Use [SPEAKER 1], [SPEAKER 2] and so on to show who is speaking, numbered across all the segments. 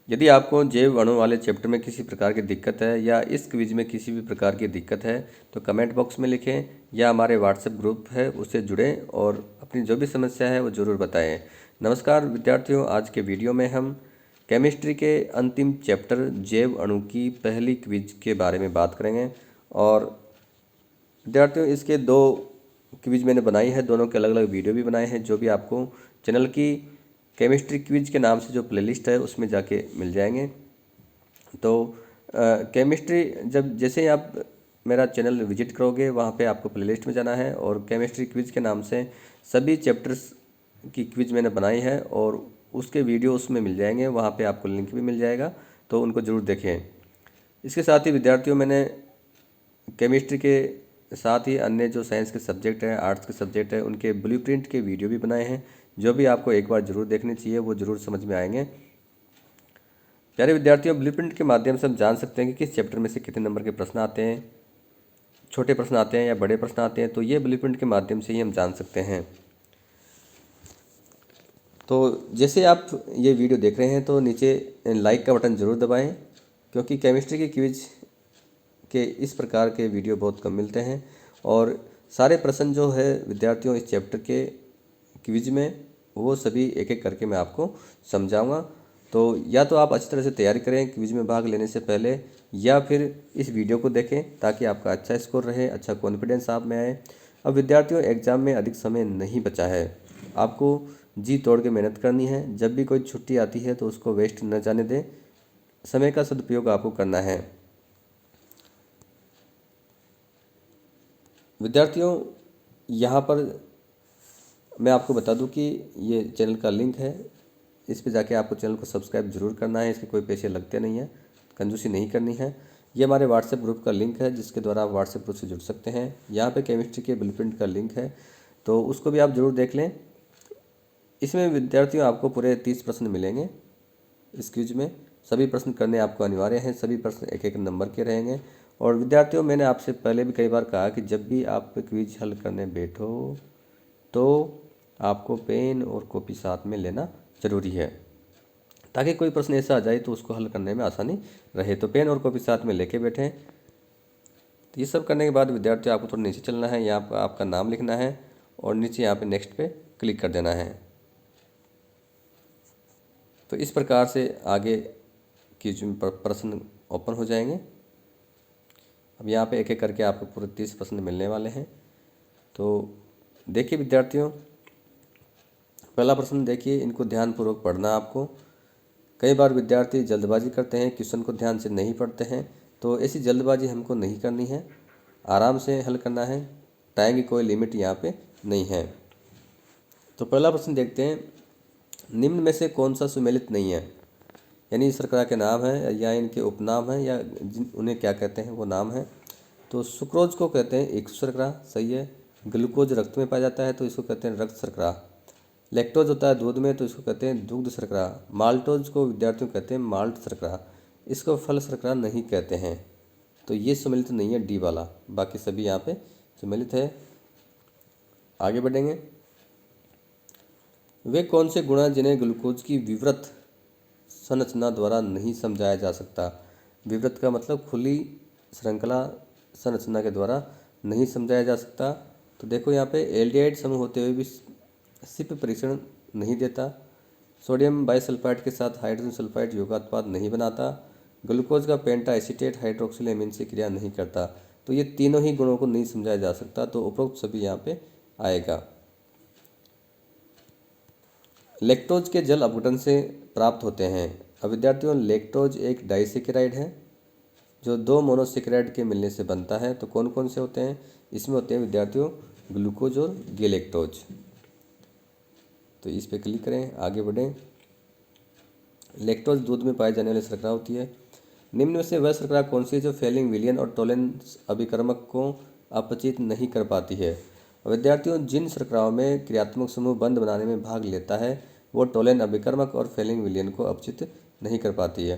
[SPEAKER 1] यदि आपको जैव अणु वाले चैप्टर में किसी प्रकार की दिक्कत है या इस क्विज में किसी भी प्रकार की दिक्कत है तो कमेंट बॉक्स में लिखें या हमारे व्हाट्सएप ग्रुप है उससे जुड़ें और अपनी जो भी समस्या है वो ज़रूर बताएं। नमस्कार विद्यार्थियों, आज के वीडियो में हम केमिस्ट्री के अंतिम चैप्टर जैव अणु की पहली क्विज के बारे में बात करेंगे। और विद्यार्थियों, इसके दो क्विज मैंने बनाई है, दोनों के अलग अलग वीडियो भी बनाए हैं जो भी आपको चैनल की केमिस्ट्री क्विज के नाम से जो प्लेलिस्ट है उसमें जाके मिल जाएंगे। तो केमिस्ट्री जब जैसे ही आप मेरा चैनल विजिट करोगे वहाँ पे आपको प्लेलिस्ट में जाना है और केमिस्ट्री क्विज के नाम से सभी चैप्टर्स की क्विज मैंने बनाई है और उसके वीडियो उसमें मिल जाएंगे, वहाँ पे आपको लिंक भी मिल जाएगा, तो उनको ज़रूर देखें। इसके साथ ही विद्यार्थियों, मैंने केमिस्ट्री के साथ ही अन्य जो साइंस के सब्जेक्ट हैं, आर्ट्स के सब्जेक्ट हैं, उनके ब्लूप्रिंट के वीडियो भी बनाए हैं जो भी आपको एक बार ज़रूर देखने चाहिए, वो ज़रूर समझ में आएंगे। प्यारे विद्यार्थियों, ब्लूप्रिंट के माध्यम से हम जान सकते हैं कि किस चैप्टर में से कितने नंबर के प्रश्न आते हैं, छोटे प्रश्न आते हैं या बड़े प्रश्न आते हैं, तो ये ब्लूप्रिंट के माध्यम से ही हम जान सकते हैं। तो जैसे आप ये वीडियो देख रहे हैं तो नीचे लाइक का बटन ज़रूर दबाएं, क्योंकि केमिस्ट्री की क्विज के इस प्रकार के वीडियो बहुत कम मिलते हैं और सारे प्रश्न जो है विद्यार्थियों इस चैप्टर के क्विज में वो सभी एक एक करके मैं आपको समझाऊंगा। तो या तो आप अच्छी तरह से तैयारी करें क्विज में भाग लेने से पहले, या फिर इस वीडियो को देखें ताकि आपका अच्छा स्कोर रहे, अच्छा कॉन्फिडेंस आप में आए। अब विद्यार्थियों, एग्ज़ाम में अधिक समय नहीं बचा है, आपको जी तोड़ के मेहनत करनी है। जब भी कोई छुट्टी आती है तो उसको वेस्ट न जाने दें, समय का सदुपयोग आपको करना है। विद्यार्थियों, यहाँ पर मैं आपको बता दूं कि ये चैनल का लिंक है, इस पे जाके आपको चैनल को सब्सक्राइब जरूर करना है, इसके कोई पैसे लगते नहीं हैं, कंजूसी नहीं करनी है। ये हमारे व्हाट्सएप ग्रुप का लिंक है जिसके द्वारा आप व्हाट्सएप ग्रुप से जुड़ सकते हैं। यहाँ पे केमिस्ट्री के ब्लूप्रिंट का लिंक है, तो उसको भी आप ज़रूर देख लें। इसमें विद्यार्थियों आपको पूरे 30 प्रश्न मिलेंगे। इस क्विज में सभी प्रश्न करने आपको अनिवार्य हैं, सभी प्रश्न एक एक नंबर के रहेंगे। और विद्यार्थियों, मैंने आपसे पहले भी कई बार कहा कि जब भी आप क्विज हल करने बैठो तो आपको पेन और कॉपी साथ में लेना ज़रूरी है, ताकि कोई प्रश्न ऐसा आ जाए तो उसको हल करने में आसानी रहे। तो पेन और कॉपी साथ में लेके बैठें। तो ये सब करने के बाद विद्यार्थियों आपको थोड़ा नीचे चलना है, यहाँ पर आपका नाम लिखना है और नीचे यहाँ पे नेक्स्ट पे क्लिक कर देना है। तो इस प्रकार से आगे की जो प्रश्न ओपन हो जाएंगे। अब यहाँ पे एक एक करके आपको पूरे 30 प्रश्न मिलने वाले हैं। तो देखिए विद्यार्थियों, पहला प्रश्न देखिए, इनको ध्यानपूर्वक पढ़ना आपको। कई बार विद्यार्थी जल्दबाजी करते हैं, क्वेश्चन को ध्यान से नहीं पढ़ते हैं, तो ऐसी जल्दबाजी हमको नहीं करनी है, आराम से हल करना है। टाइम की कोई लिमिट यहाँ पे नहीं है। तो पहला प्रश्न देखते हैं, निम्न में से कौन सा सुमेलित नहीं है? यानी शर्करा के नाम है या इनके उपनाम है या उन्हें क्या कहते हैं वो नाम है। तो सुक्रोज को कहते हैं एक शर्करा, सही है। ग्लूकोज रक्त में पाया जाता है तो इसको कहते हैं रक्त शर्करा। लैक्टोज होता है दूध में तो इसको कहते हैं दुग्ध शर्करा। माल्टोज को विद्यार्थियों कहते हैं माल्ट शर्करा, इसको फल शर्करा नहीं कहते हैं। तो ये सम्मिलित नहीं है डी वाला, बाकी सभी यहाँ पे सम्मिलित है। आगे बढ़ेंगे। वे कौन से गुण हैं जिन्हें ग्लूकोज की विवृत संरचना द्वारा नहीं समझाया जा सकता? विवृत का मतलब खुली श्रृंखला संरचना के द्वारा नहीं समझाया जा सकता। तो देखो यहाँ पे एल्डिहाइड समूह होते हुए भी सिप परीक्षण नहीं देता। सोडियम बाइसल्फाइड के साथ हाइड्रोजन सल्फाइड योगात्पाद नहीं बनाता। ग्लूकोज का पेंटा एसीटेट हाइड्रोक्सिल एमीन से क्रिया नहीं करता। तो ये तीनों ही गुणों को नहीं समझाया जा सकता, तो उपरोक्त सभी यहाँ पे आएगा। लैक्टोज के जल अपघटन से प्राप्त होते हैं। अब विद्यार्थियों, लैक्टोज एक डाइसेकेराइड है जो दो मोनोसेकेराइड के मिलने से बनता है। तो कौन कौन से होते हैं? इसमें होते हैं विद्यार्थियों ग्लूकोज और गेलेक्टोज। तो इस पे क्लिक करें, आगे बढ़ें। लैक्टोज दूध में पाई जाने वाली शर्करा होती है। निम्न में से वह शर्करा कौन सी है जो फेलिंग विलियन और टोलेंस अभिकर्मक को अपचित नहीं कर पाती है? विद्यार्थियों, जिन शर्कराओं में क्रियात्मक समूह बंध बनाने में भाग लेता है वो टोलेन अभिकर्मक और फेलिंग विलियन को अपचित नहीं कर पाती है।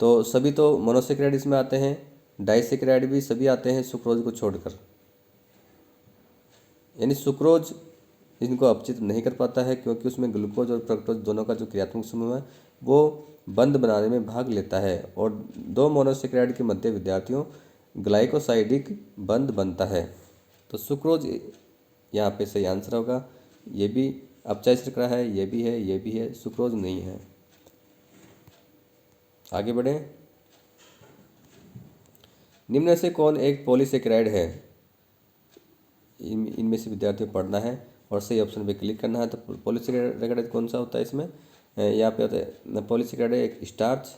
[SPEAKER 1] तो सभी तो मोनोसेकेराइड इसमें आते हैं, डाइसेकेराइड भी सभी आते हैं सुक्रोज को छोड़कर। यानी सुक्रोज इनको अपचित नहीं कर पाता है क्योंकि उसमें ग्लूकोज और फ्रक्टोज दोनों का जो क्रियात्मक समूह है वो बंध बनाने में भाग लेता है और दो मोनोसेकेराइड के मध्य विद्यार्थियों ग्लाइकोसाइडिक बंध बनता है। तो सुक्रोज यहाँ पे सही आंसर होगा। ये भी अपचायी शर्करा है, ये भी है, ये भी है, सुक्रोज नहीं है। आगे बढ़ें। निम्न में से कौन एक पॉलीसेकेराइड है? इनमें से विद्यार्थियों को पढ़ना है और सही ऑप्शन पे क्लिक करना है। तो पॉलीसेकेराइड कौन सा होता है इसमें? यहाँ पे होता है पॉलीसेकेराइड एक स्टार्च,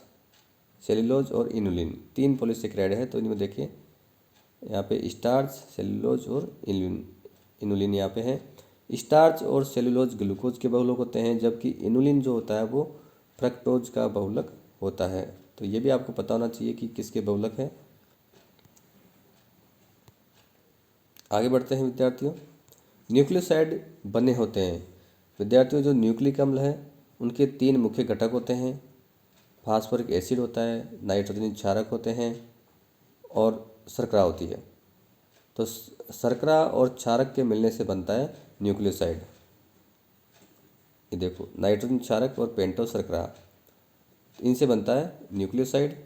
[SPEAKER 1] सेलुलोज और इनुलिन, 3 पॉलीसेकेराइड है। तो इनमें देखिए यहाँ पे स्टार्च, सेलुलोज और इनुलिन यहाँ पे है। स्टार्च और सेलुलोज ग्लूकोज के बहुलक होते हैं, जबकि इनुलिन जो होता है वो फ्रक्टोज का बहुलक होता है। तो ये भी आपको पता होना चाहिए कि किसके बहुलक है। आगे बढ़ते हैं विद्यार्थियों। न्यूक्लियोसाइड बने होते हैं विद्यार्थियों, जो न्यूक्लिक अम्ल है उनके 3 मुख्य घटक होते हैं। फास्फोरिक एसिड होता है, नाइट्रोजनी क्षारक होते हैं और शर्करा होती है। तो शर्करा और क्षारक के मिलने से बनता है न्यूक्लियोसाइड। ये देखो नाइट्रोजन क्षारक और पेंटोस शर्करा, इनसे बनता है न्यूक्लियोसाइड।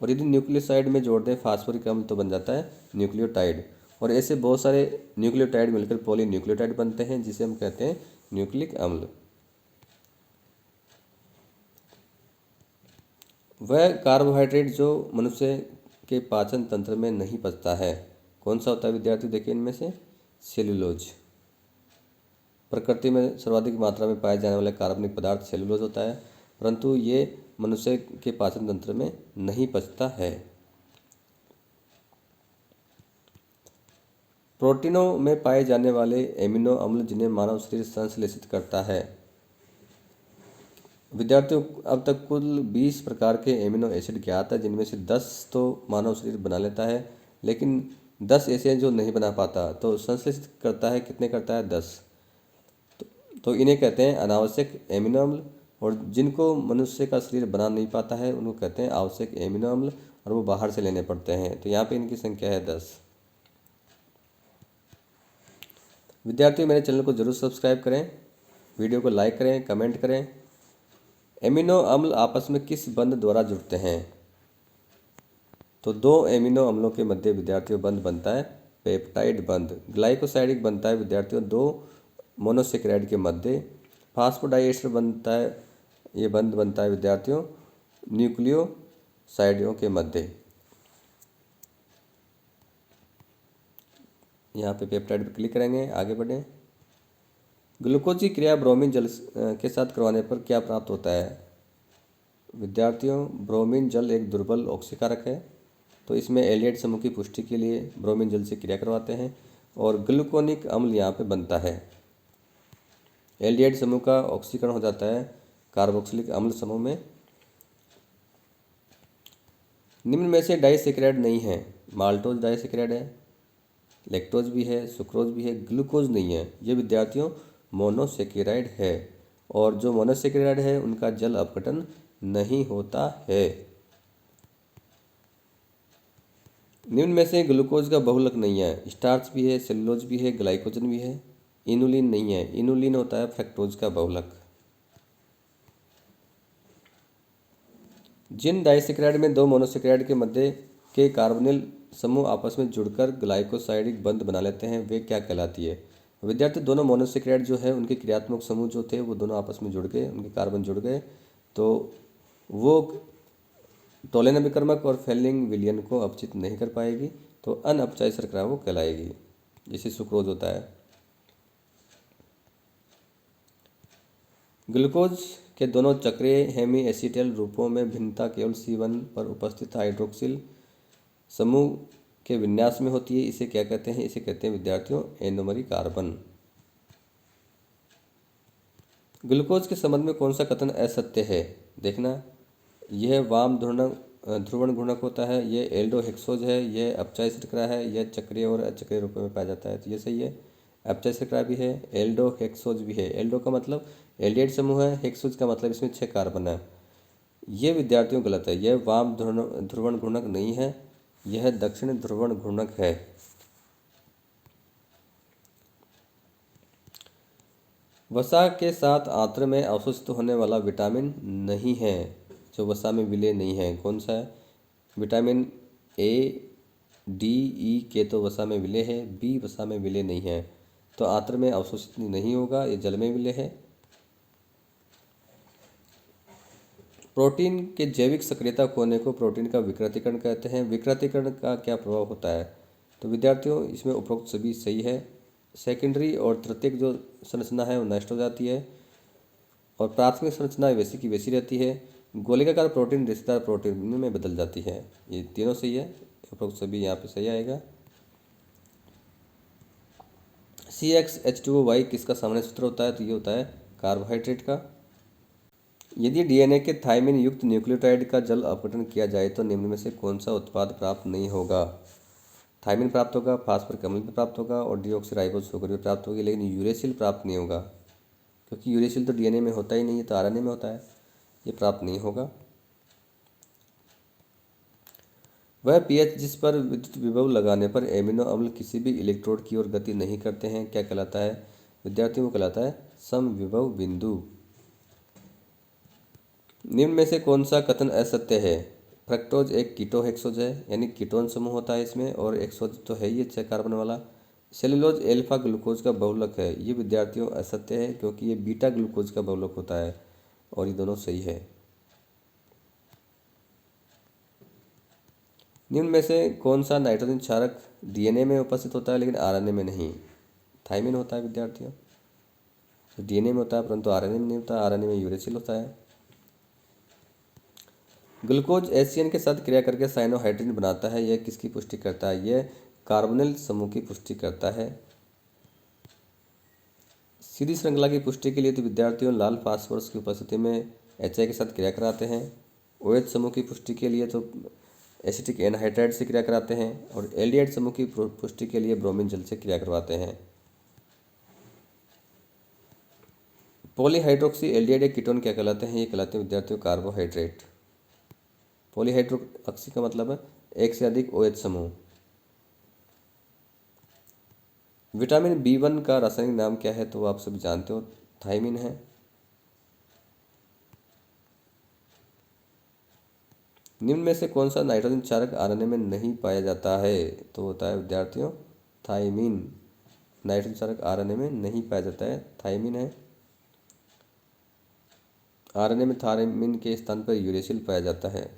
[SPEAKER 1] और यदि न्यूक्लियोसाइड में जोड़ दें फास्फोरिक अम्ल तो बन जाता है न्यूक्लियोटाइड। और ऐसे बहुत सारे न्यूक्लियोटाइड मिलकर पॉलीन्यूक्लियोटाइड बनते हैं, जिसे हम कहते हैं न्यूक्लिक अम्ल। वह कार्बोहाइड्रेट जो मनुष्य के पाचन तंत्र में नहीं पचता है, कौन सा होता है विद्यार्थी? देखिए इनमें से सेलुलोज। प्रकृति में सर्वाधिक मात्रा में पाए जाने वाला कार्बनिक पदार्थ सेलुलोज होता है, परंतु ये मनुष्य के पाचन तंत्र में नहीं पचता है। प्रोटीनों में पाए जाने वाले एमिनो अम्ल जिन्हें मानव शरीर संश्लेषित करता है। विद्यार्थियों अब तक कुल 20 प्रकार के एमिनो एसिड ज्ञात है, जिनमें से 10 तो मानव शरीर बना लेता है, लेकिन 10 ऐसे हैं जो नहीं बना पाता। तो संश्लेषित करता है, कितने करता है? 10। तो इन्हें कहते हैं अनावश्यक एमिनो अम्ल। और जिनको मनुष्य का शरीर बना नहीं पाता है उनको कहते हैं आवश्यक एमिनो अम्ल, और वो बाहर से लेने पड़ते हैं। तो यहाँ पे इनकी संख्या है 10। विद्यार्थियों मेरे चैनल को जरूर सब्सक्राइब करें, वीडियो को लाइक करें, कमेंट करें। एमिनो अम्ल आपस में किस बंध द्वारा जुड़ते हैं? तो 2 एमिनो अम्लों के मध्य विद्यार्थियों बंध बनता है पेप्टाइड बंध। ग्लाइकोसाइडिक बनता है विद्यार्थियों 2 मोनोसेकेराइड के मध्य। फास्फोडाइएस्टर बनता है, ये बंध बनता है विद्यार्थियों न्यूक्लियोसाइडों के मध्य। यहाँ पे पेप्टाइड पर क्लिक करेंगे, आगे बढ़ें। ग्लूकोज की क्रिया ब्रोमीन जल के साथ करवाने पर क्या प्राप्त होता है? विद्यार्थियों ब्रोमीन जल एक दुर्बल ऑक्सीकारक है, तो इसमें एल्डिहाइड समूह की पुष्टि के लिए ब्रोमीन जल से क्रिया करवाते हैं और ग्लूकोनिक अम्ल यहाँ पे बनता है। एल्डिहाइड समूह का ऑक्सीकरण हो जाता है कार्बोक्सिलिक अम्ल समूह में। निम्न में से डाइसेकेराइड नहीं है। माल्टोज डाइसेकेराइड है, लैक्टोज भी है, सुक्रोज भी है, ग्लूकोज नहीं है। ये विद्यार्थियों मोनोसेकेराइड है, और जो मोनोसेकेराइड है उनका जल अपघटन नहीं होता है। निम्न में से ग्लूकोज का बहुलक नहीं है। स्टार्च भी है, सेलुलोज भी है, ग्लाइकोजन भी है, इनुलिन नहीं है। इनुलिन होता है फ्रक्टोज का बहुलक। जिन डाइसेकेराइड में 2 मोनोसेकेराइड के मध्य के कार्बोनिल समूह आपस में जुड़कर ग्लाइकोसाइडिक बंध बना लेते हैं, वे क्या कहलाती है? विद्यार्थी दोनों मोनोसेकेराइड जो है उनके क्रियात्मक समूह जो थे वो दोनों आपस में जुड़ गए, उनके कार्बन जुड़ गए, तो वो टोलेन अभिकर्मक और फेलिंग विलियन को अपचित नहीं कर पाएगी, तो अनअपचायी शर्करा वो कहलाएगी, जिसे सुक्रोज होता है। ग्लूकोज के दोनों चक्रीय हेमी एसिटाइल रूपों में भिन्नता केवल C1 पर उपस्थित हाइड्रोक्सिल समूह के विन्यास में होती है। इसे क्या कहते हैं? इसे कहते हैं विद्यार्थियों एनोमरी कार्बन। ग्लूकोज के संबंध में कौन सा कथन असत्य है? देखना, यह वाम ध्रुवण घूर्णक होता है, यह एल्डोहेक्सोज है, यह अपचायी शर्करा है, यह चक्रीय और अचक्रीय रूप में पाया जाता है। तो ये सही है, अपचायी शर्करा भी है, एल्डोहेक्सोज भी है। एल्डो का मतलब एल्डिहाइड समूह है, हेक्सोज का मतलब इसमें 6 कार्बन है। ये विद्यार्थियों गलत है, यह वाम ध्रुवण घूर्णक नहीं है, यह दक्षिण ध्रुवण घूर्णक है। वसा के साथ आंत्र में अवशोषित होने वाला विटामिन नहीं है, जो वसा में विलय नहीं है, कौन सा है? विटामिन ए, डी, ई के तो वसा में विलय है, बी वसा में विलय नहीं है, तो आंत्र में अवशोषित नहीं होगा, ये जल में विलय है। प्रोटीन के जैविक सक्रियता खोने को प्रोटीन का विकृतीकरण कहते हैं। विकृतीकरण का क्या प्रभाव होता है? तो विद्यार्थियों इसमें उपरोक्त सभी सही है। सेकेंडरी और तृतीयक जो संरचना है वो नष्ट हो जाती है और प्राथमिक संरचना वैसी की वैसी रहती है। गोलिकाकार प्रोटीन रेशेदार प्रोटीन में बदल जाती है। ये तीनों सही है, उपरोक्त सभी यहाँ पे सही आएगा। CXH2O किसका सामान्य सूत्र होता है? तो ये होता है कार्बोहाइड्रेट का। यदि डीएनए के थाइमिन युक्त न्यूक्लियोटाइड का जल अपघटन किया जाए तो निम्न में से कौन सा उत्पाद प्राप्त नहीं होगा? थाइमिन प्राप्त होगा, फास्फोरिक अम्ल भी प्राप्त होगा और डीऑक्सीराइबोज शुगर भी प्राप्त होगी, लेकिन यूरेसिल प्राप्त नहीं होगा, क्योंकि यूरेसिल तो डीएनए में होता ही नहीं है, तो आरएनए में होता है, ये प्राप्त नहीं होगा। वह पीएच जिस पर विद्युत विभव लगाने पर एमिनो अम्ल किसी भी इलेक्ट्रोड की ओर गति नहीं करते हैं, क्या कहलाता है? विद्यार्थियों को कहलाता है समविभव बिंदु। निम्न में से कौन सा कथन असत्य है? फ्रक्टोज एक कीटोहेक्सोज है, यानी कीटोन समूह होता है इसमें, और एक्सोज तो है ही 6 कार्बन वाला। सेलुलोज एल्फा ग्लूकोज का बहुलक है, ये विद्यार्थियों असत्य है, क्योंकि ये बीटा ग्लूकोज का बहुलक होता है, और ये दोनों सही है। निम्न में से कौन सा नाइट्रोजन क्षारक डीएनए में उपस्थित होता है लेकिन आरएनए में नहीं? थाइमिन होता है विद्यार्थियों। तो डीएनए में होता है परंतु आरएनए में नहीं होता, आरएनए में यूरेसिल होता है। ग्लूकोज एचसीएन के साथ क्रिया करके साइनोहाइड्रिन बनाता है, यह किसकी पुष्टि करता है? यह कार्बोनिल समूह की पुष्टि करता है। सीधी श्रृंखला की पुष्टि के लिए तो विद्यार्थियों लाल फास्फोरस की उपस्थिति में HI के साथ क्रिया कराते हैं। OH समूह की पुष्टि के लिए तो एसिटिक एनहाइड्राइड से क्रिया कराते हैं, और एल्डिहाइड समूह की पुष्टि के लिए ब्रोमीन जल से क्रिया करवाते हैं। पॉलीहाइड्रोक्सी एल्डिहाइड एक कीटोन क्या कहलाते हैं? ये कहलाते हैं विद्यार्थियों कार्बोहाइड्रेट। पॉलीहाइड्रोक्सी का मतलब है एक से अधिक OH समूह। विटामिन B1 का रासायनिक नाम क्या है? तो आप सभी जानते हो, थाइमिन है। निम्न में से कौन सा नाइट्रोजन क्षारक आरएनए में नहीं पाया जाता है? तो होता है विद्यार्थियों थाइमिन। नाइट्रोजन क्षारक आरएनए में नहीं पाया जाता है, थाइमिन है। आरएनए में थाइमिन के स्थान पर यूरेसिल पाया जाता है।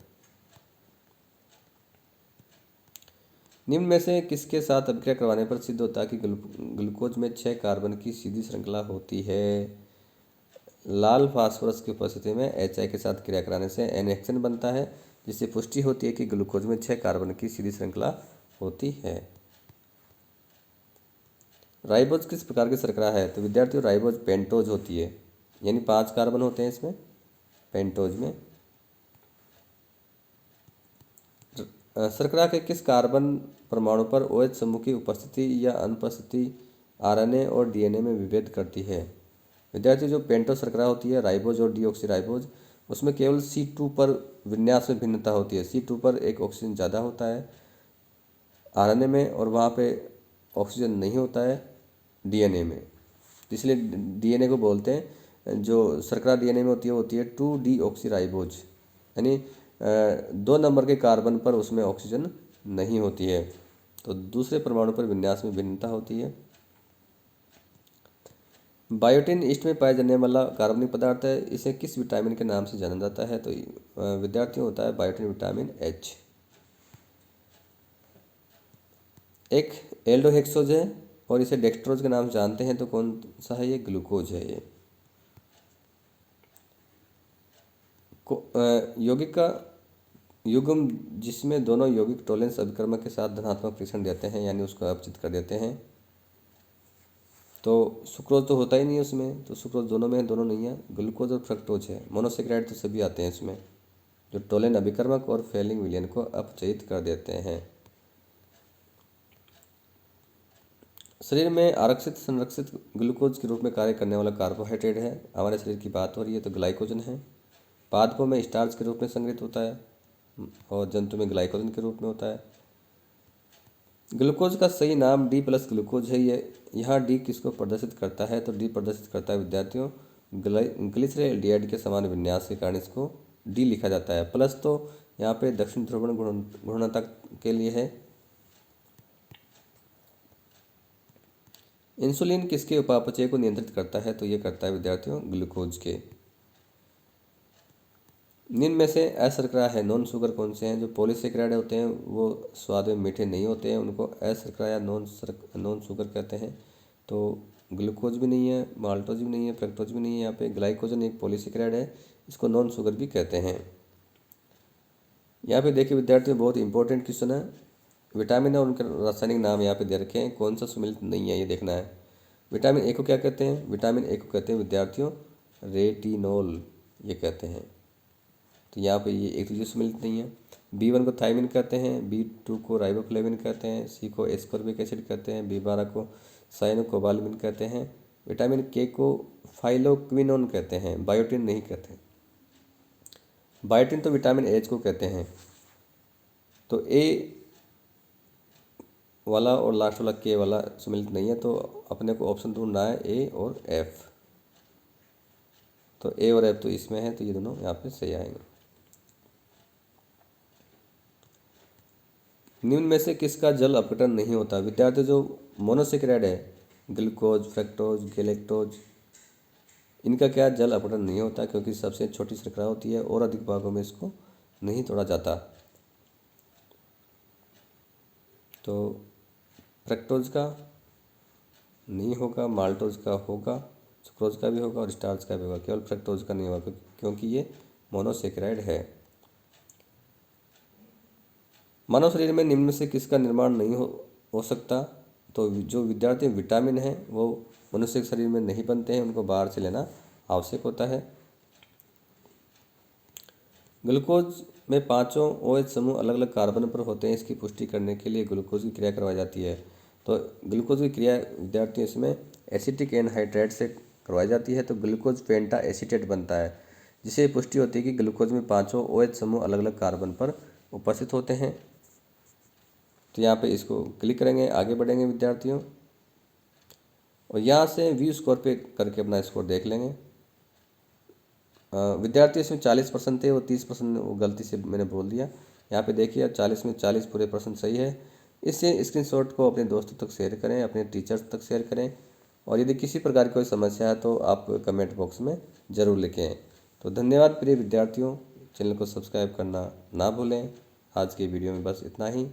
[SPEAKER 1] निम्न में से किसके साथ अभिक्रिया करवाने पर सिद्ध होता है कि ग्लूकोज में 6 कार्बन की सीधी श्रृंखला होती है? लाल फास्फोरस की उपस्थिति में HI के साथ क्रिया कराने से NHN बनता है, जिससे पुष्टि होती है कि ग्लूकोज में 6 कार्बन की सीधी श्रृंखला होती है। राइबोज किस प्रकार की शर्करा है? तो विद्यार्थियों राइबोज पेंटोज होती है, यानी 5 कार्बन होते हैं इसमें पेंटोज में। शर्करा के किस कार्बन परमाणु पर OH समूह की उपस्थिति या अनुपस्थिति आरएनए और डीएनए में विभेद करती है? विद्यार्थी जो पेंटो शर्करा होती है, राइबोज और डीऑक्सीराइबोज, उसमें केवल C2 पर विन्यास में भिन्नता होती है। C2 पर एक ऑक्सीजन ज़्यादा होता है आरएनए में, और वहाँ पे ऑक्सीजन नहीं होता है डीएनए में, इसलिए डीएनए को बोलते हैं, जो शर्करा डीएनए में होती है 2-डीऑक्सीराइबोज, यानी 2 नंबर के कार्बन पर उसमें ऑक्सीजन नहीं होती है, तो दूसरे परमाणु पर विन्यास में भिन्नता होती है। बायोटिन ईस्ट में पाया जाने वाला कार्बनिक पदार्थ है, इसे किस विटामिन के नाम से जाना जाता है? तो विद्यार्थियों होता है बायोटिन विटामिन H। एक एल्डोहेक्सोज है और इसे डेक्सट्रोज के नाम से जानते हैं, तो कौन सा है? ये ग्लूकोज है। ये यौगिक का युग्म जिसमें दोनों यौगिक टोलेंस अभिकर्मक के साथ धनात्मक परीक्षण देते हैं, यानी उसको अपचित कर देते हैं, तो सुक्रोज तो होता ही नहीं है उसमें, तो सुक्रोज दोनों में है, दोनों नहीं है। ग्लूकोज और फ्रक्टोज है। मोनोसेक्राइड तो सभी आते हैं इसमें, जो टोलेन अभिकर्मक और फेलिंग विलयन को अपचयित कर देते हैं। शरीर में आरक्षित संरक्षित ग्लूकोज के रूप में कार्य करने वाला कार्बोहाइड्रेट है। हमारे शरीर की बात हो रही है तो ग्लाइकोजन है। पादपों में स्टार्च के रूप में संग्रहित होता है और जंतु में ग्लाइकोजन के रूप में होता है। ग्लूकोज का सही नाम डी प्लस ग्लूकोज है। ये यहाँ डी किसको प्रदर्शित करता है, तो डी प्रदर्शित करता है विद्यार्थियों ग्लिसरॉल्डिहाइड के समान विन्यास के कारण इसको डी लिखा जाता है। प्लस तो यहाँ पे दक्षिण ध्रुवण गुणवत्ता के लिए है। इंसुलिन किसके उपापचय को नियंत्रित करता है, तो ये करता है विद्यार्थियों ग्लूकोज के। निम्न में से अशर्करा है नॉन शुगर कौन से हैं, जो पॉलीसेकेराइड होते हैं वो स्वाद में मीठे नहीं होते हैं, उनको अशर्करा या नॉन शुगर कहते हैं। तो ग्लूकोज भी नहीं है, माल्टोज भी नहीं है, फ्रक्टोज भी नहीं है। यहाँ पे ग्लाइकोजन एक पॉलीसेकेराइड है, इसको नॉन शुगर भी कहते हैं। यहाँ पे देखिए विद्यार्थियों बहुत इंपॉर्टेंट क्वेश्चन है। विटामिन और उनके रासायनिक नाम यहाँ पे दे रखे हैं, कौन सा सुमेलित नहीं है ये देखना है। विटामिन ए को क्या कहते हैं, विटामिन ए को कहते हैं विद्यार्थियों रेटिनोल, ये कहते हैं। तो यहाँ पे ये एक दूसरे से मिलते नहीं है। B1 को थायमिन कहते हैं, B2 को राइबोफ्लेविन कहते हैं, C को एस्कॉर्बिक एसिड कहते हैं, B12 को साइनोकोबालामिन कहते हैं, विटामिन के को फाइलोक्विनोन कहते हैं, बायोटिन नहीं कहते। बायोटिन तो विटामिन एच को कहते हैं। तो ए वाला और लास्ट वाला के वाला सम्मिलित नहीं है, तो अपने को ऑप्शन ढूंढना है ए और एफ। तो ए और एफ तो इसमें है, तो ये दोनों यहाँ पे सही आएंगे। निम्न में से किसका जल अपघटन नहीं होता, विद्यार्थी जो मोनोसेकेराइड है ग्लूकोज, फ्रक्टोज, गैलेक्टोज, इनका क्या जल अपघटन नहीं होता, क्योंकि सबसे छोटी शर्करा होती है और अधिक भागों में इसको नहीं तोड़ा जाता। तो फ्रक्टोज का नहीं होगा, माल्टोज का होगा, सुक्रोज का भी होगा और स्टार्च का भी होगा, केवल फ्रक्टोज का नहीं होगा क्योंकि ये मोनोसेकेराइड है। मानव शरीर में निम्न में से किसका निर्माण नहीं हो सकता, तो जो विद्यार्थी विटामिन है वो मनुष्य के शरीर में नहीं बनते हैं, उनको बाहर से लेना आवश्यक होता है। ग्लूकोज में पांचों OH समूह अलग अलग कार्बन पर होते हैं, इसकी पुष्टि करने के लिए ग्लूकोज की क्रिया करवाई जाती है। तो ग्लूकोज की क्रिया विद्यार्थी इसमें एसिटिक एनहाइड्राइड से करवाई जाती है, तो ग्लूकोज पेंटा एसीटेट बनता है, जिसे पुष्टि होती है कि ग्लूकोज में पांचों OH समूह अलग अलग कार्बन पर उपस्थित होते हैं। तो यहाँ पे इसको क्लिक करेंगे, आगे बढ़ेंगे विद्यार्थियों, और यहाँ से व्यू स्कोर पे करके अपना स्कोर देख लेंगे। विद्यार्थी इसमें 40% थे, वो 30% वो गलती से मैंने बोल दिया। यहाँ पे देखिए 40 में 40 पूरे % सही है। इससे स्क्रीनशॉट को अपने दोस्तों तक शेयर करें, अपने टीचर्स तक शेयर करें, और यदि किसी प्रकार की कोई समस्या है तो आप कमेंट बॉक्स में ज़रूर लिखें। तो धन्यवाद प्रिय विद्यार्थियों, चैनल को सब्सक्राइब करना ना भूलें। आज की वीडियो में बस इतना ही।